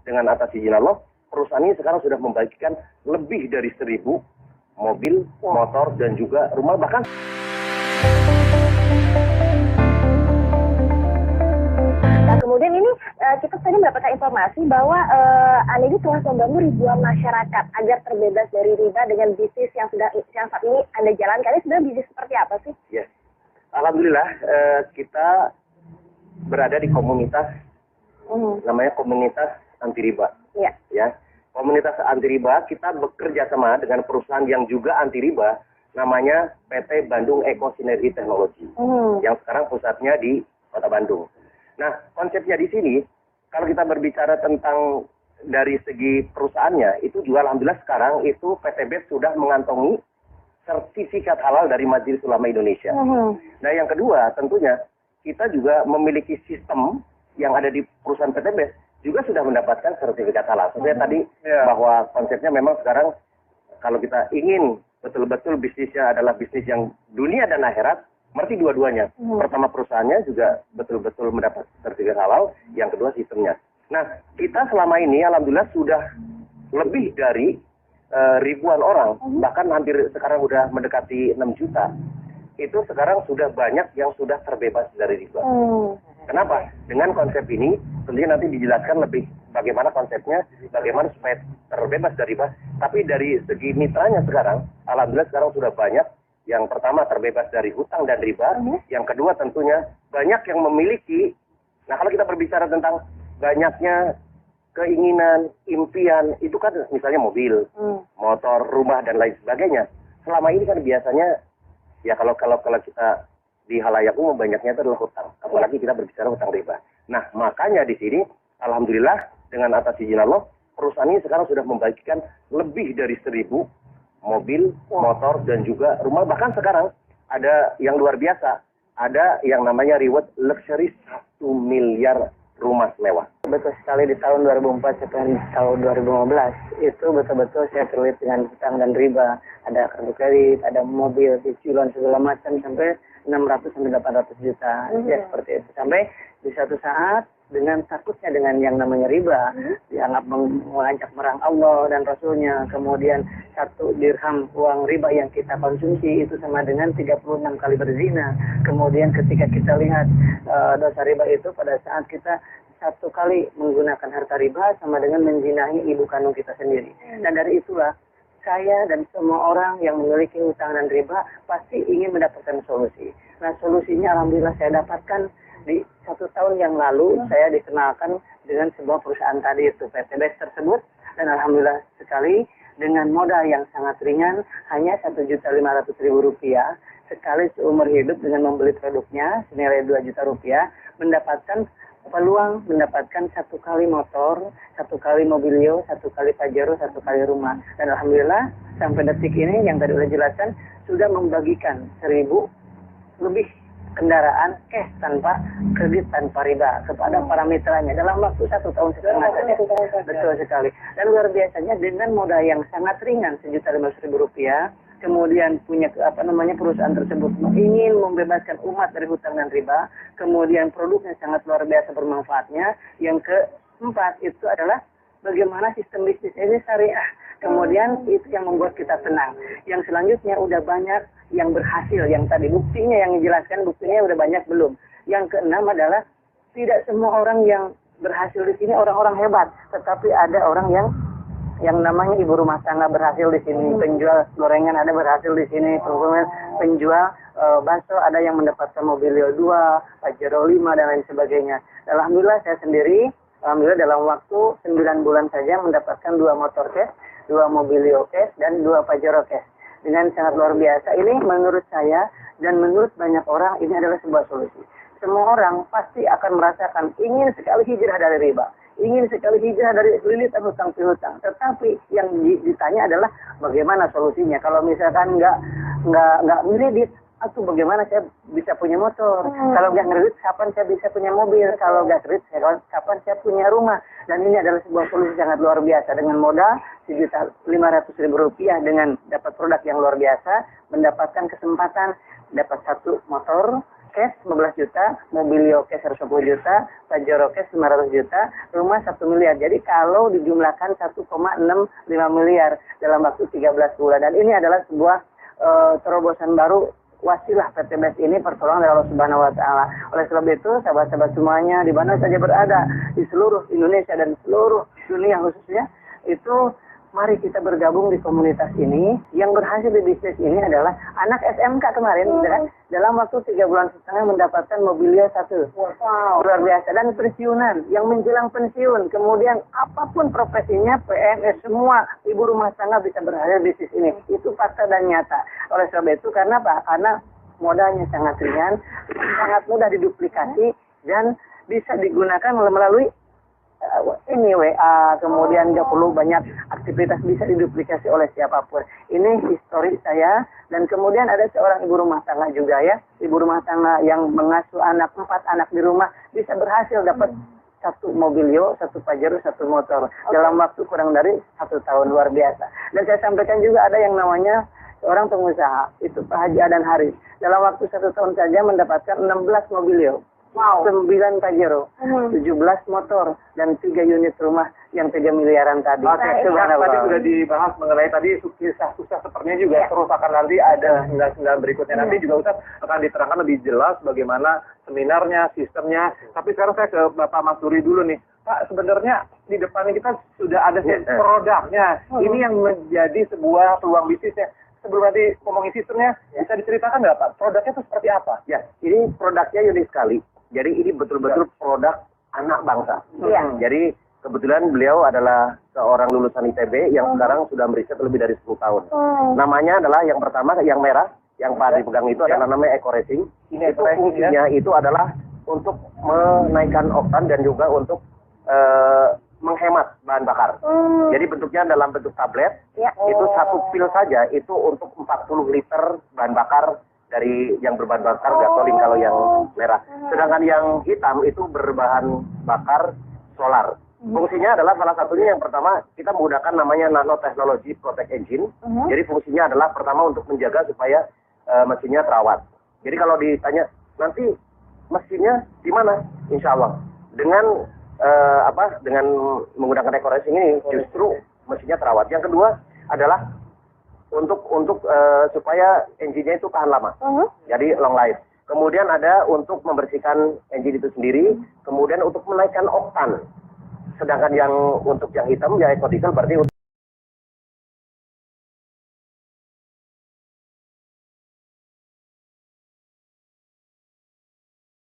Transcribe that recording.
dengan atas izin Allah, perusahaan ini sekarang sudah membagikan lebih dari 1.000 mobil, motor, dan juga rumah, bahkan kemudian ini kita tadi mendapatkan informasi bahwa Anda ini telah membantu ribuan masyarakat agar terbebas dari riba dengan bisnis yang saat ini Anda jalankan. Ini sebenarnya bisnis seperti apa sih? Ya, alhamdulillah kita berada di komunitas namanya komunitas anti riba. Ya, komunitas anti riba, kita bekerja sama dengan perusahaan yang juga anti riba, namanya PT Bandung Eko Sinergi Teknologi, yang sekarang pusatnya di Kota Bandung. Nah, konsepnya di sini, kalau kita berbicara tentang dari segi perusahaannya, itu juga alhamdulillah sekarang itu PT BES sudah mengantongi sertifikat halal dari Majelis Ulama Indonesia. Nah, yang kedua tentunya kita juga memiliki sistem yang ada di perusahaan PT BES juga sudah mendapatkan sertifikat halal. Sebenarnya tadi bahwa konsepnya memang sekarang kalau kita ingin betul-betul bisnisnya adalah bisnis yang dunia dan akhirat, berarti dua-duanya. Pertama perusahaannya juga betul-betul mendapat sertifikat halal, yang kedua sistemnya. Nah, kita selama ini alhamdulillah sudah lebih dari ribuan orang, bahkan hampir sekarang sudah mendekati 6 juta. Itu sekarang sudah banyak yang sudah terbebas dari riba. Kenapa? Dengan konsep ini, tentunya nanti dijelaskan lebih bagaimana konsepnya, bagaimana supaya terbebas dari riba. Tapi dari segi mitranya sekarang, alhamdulillah sekarang sudah banyak. Yang pertama terbebas dari hutang dan riba, yang kedua tentunya banyak yang memiliki. Nah, kalau kita berbicara tentang banyaknya keinginan, impian, itu kan misalnya mobil, motor, rumah dan lain sebagainya. Selama ini kan biasanya ya kalau kita di halayak umum banyaknya itu adalah hutang, apalagi kita berbicara hutang riba. Nah, makanya di sini alhamdulillah dengan atas izin Allah, perusahaan ini sekarang sudah membagikan lebih dari 1.000 mobil, motor, dan juga rumah. Bahkan sekarang ada yang luar biasa. Ada yang namanya reward luxury 1 miliar rumah mewah. Betul sekali, di tahun 2004 sampai tahun 2015 itu betul-betul saya terlibat dengan hutang dan riba. Ada kartu kredit, ada mobil, cicilan segala macam sampai 600 sampai 800 juta. Ya seperti itu. Sampai di satu saat dengan takutnya dengan yang namanya riba, dianggap mengajak merang Allah dan Rasulnya, kemudian 1 dirham uang riba yang kita konsumsi itu sama dengan 36 kali berzina. Kemudian ketika kita lihat dosa riba itu pada saat kita 1 kali menggunakan harta riba sama dengan menzinahi ibu kandung kita sendiri. Dan dari itulah saya dan semua orang yang memiliki hutang dan riba pasti ingin mendapatkan solusi. Nah, solusinya alhamdulillah saya dapatkan di 1 tahun yang lalu. Saya dikenalkan dengan sebuah perusahaan tadi itu PT BES tersebut, dan alhamdulillah sekali dengan modal yang sangat ringan, hanya Rp1.500.000 sekali seumur hidup dengan membeli produknya senilai Rp2 juta, mendapatkan peluang mendapatkan 1 kali motor, 1 kali mobilio, 1 kali pajero, 1 kali rumah. Dan alhamdulillah sampai detik ini yang tadi sudah jelaskan sudah membagikan 1.000 lebih kendaraan cash tanpa kredit tanpa riba kepada para mitranya dalam waktu 1 tahun setengah saja. Betul sekali. Dan luar biasanya dengan modal yang sangat ringan Rp1.500.000, kemudian punya perusahaan tersebut ingin membebaskan umat dari hutang dan riba, kemudian produknya sangat luar biasa bermanfaatnya. Yang keempat itu adalah bagaimana sistem bisnis ini syariah. Kemudian itu yang membuat kita tenang. Yang selanjutnya udah banyak yang berhasil, yang tadi buktinya yang dijelaskan, buktinya udah banyak belum. Yang keenam adalah tidak semua orang yang berhasil di sini orang-orang hebat, tetapi ada orang yang namanya ibu rumah tangga berhasil di sini, penjual gorengan ada berhasil di sini, penjual bakso ada yang mendapatkan mobilio 2, pajero 5 dan lain sebagainya. Alhamdulillah saya sendiri, alhamdulillah dalam waktu 9 bulan saja mendapatkan 2 motor cash, 2 mobilio cash, dan 2 pajero cash. Dengan sangat luar biasa. Ini menurut saya dan menurut banyak orang ini adalah sebuah solusi. Semua orang pasti akan merasakan ingin sekali hijrah dari riba, ingin sekali hijrah dari lilitan hutang piutang. Tetapi yang ditanya adalah bagaimana solusinya. Kalau misalkan nggak ngeredit, atau bagaimana saya bisa punya motor? Kalau nggak ngeredit, kapan saya bisa punya mobil? Kalau nggak kredit, kapan saya punya rumah? Dan ini adalah sebuah solusi sangat luar biasa. Dengan modal Rp1.500.000 dengan dapat produk yang luar biasa, mendapatkan kesempatan dapat 1 motor, cash 15 juta, Mobilio cash 110 juta, Pajero cash 500 juta, rumah 1 miliar. Jadi kalau dijumlahkan 1,65 miliar dalam waktu 13 bulan. Dan ini adalah sebuah terobosan baru wasilah PT BES ini pertolongan dari Allah Subhanahu wa taala. Oleh sebab itu, sahabat-sahabat semuanya di mana saja berada di seluruh Indonesia dan seluruh dunia khususnya, itu mari kita bergabung di komunitas ini. Yang berhasil di bisnis ini adalah anak SMK kemarin, dalam waktu 3 bulan setengah mendapatkan Mobilio 1. Wow, luar biasa. Dan pensiunan, yang menjelang pensiun, kemudian apapun profesinya, PNS, semua ibu rumah tangga bisa berhasil di bisnis ini. Itu fakta dan nyata. Oleh sebab itu, karena apa? Karena modalnya sangat ringan, sangat mudah diduplikasi, dan bisa digunakan melalui ini WA, kemudian nggak perlu banyak aktivitas, bisa diduplikasi oleh siapapun. Ini histori saya. Dan kemudian ada seorang ibu rumah tangga juga ya, ibu rumah tangga yang mengasuh 4 anak di rumah, bisa berhasil dapat 1 Mobilio, 1 Pajero, 1 motor dalam waktu kurang dari 1 tahun. Luar biasa. Dan saya sampaikan juga ada yang namanya seorang pengusaha, itu Pak Haji Adan Haris, dalam waktu 1 tahun saja mendapatkan 16 Mobilio. Wow. 9 Pajero, 17 motor, dan 3 unit rumah yang 3 miliaran tadi. Oke, tadi sudah dibahas mengenai tadi sukses sepertinya juga terus akan nanti ada sembilan berikutnya. Nanti juga Ustaz akan diterangkan lebih jelas bagaimana seminarnya, sistemnya. Tapi sekarang saya ke Bapak Mas Duri dulu nih. Pak, sebenarnya di depannya kita sudah ada produknya. Ini yang menjadi sebuah peluang bisnisnya. Sebelum nanti ngomongin sistemnya, bisa diceritakan nggak Pak? Produknya itu seperti apa? Ya, ini produknya unik sekali. Jadi ini betul-betul produk anak bangsa. Jadi kebetulan beliau adalah seorang lulusan ITB yang sekarang sudah meriset lebih dari 10 tahun. Namanya adalah yang pertama, yang merah, yang Pak dipegang itu adalah namanya Eco Racing. Itu fungsinya itu adalah untuk menaikkan oktan dan juga untuk menghemat bahan bakar. Jadi bentuknya dalam bentuk tablet. Itu 1 pil saja itu untuk 40 liter bahan bakar dari yang berbahan bakar gasolin kalau yang merah. Sedangkan yang hitam itu berbahan bakar solar. Fungsinya adalah salah satunya yang pertama kita menggunakan namanya nanotechnology protect engine. Jadi fungsinya adalah pertama untuk menjaga supaya mesinnya terawat. Jadi kalau ditanya nanti mesinnya di mana? Insya Allah dengan dengan menggunakan Eco Racing ini justru mesinnya terawat. Yang kedua adalah untuk supaya engine-nya itu tahan lama. Jadi long life. Kemudian ada untuk membersihkan engine itu sendiri, kemudian untuk menaikkan oktan. Sedangkan yang untuk yang hitam ya eco diesel berarti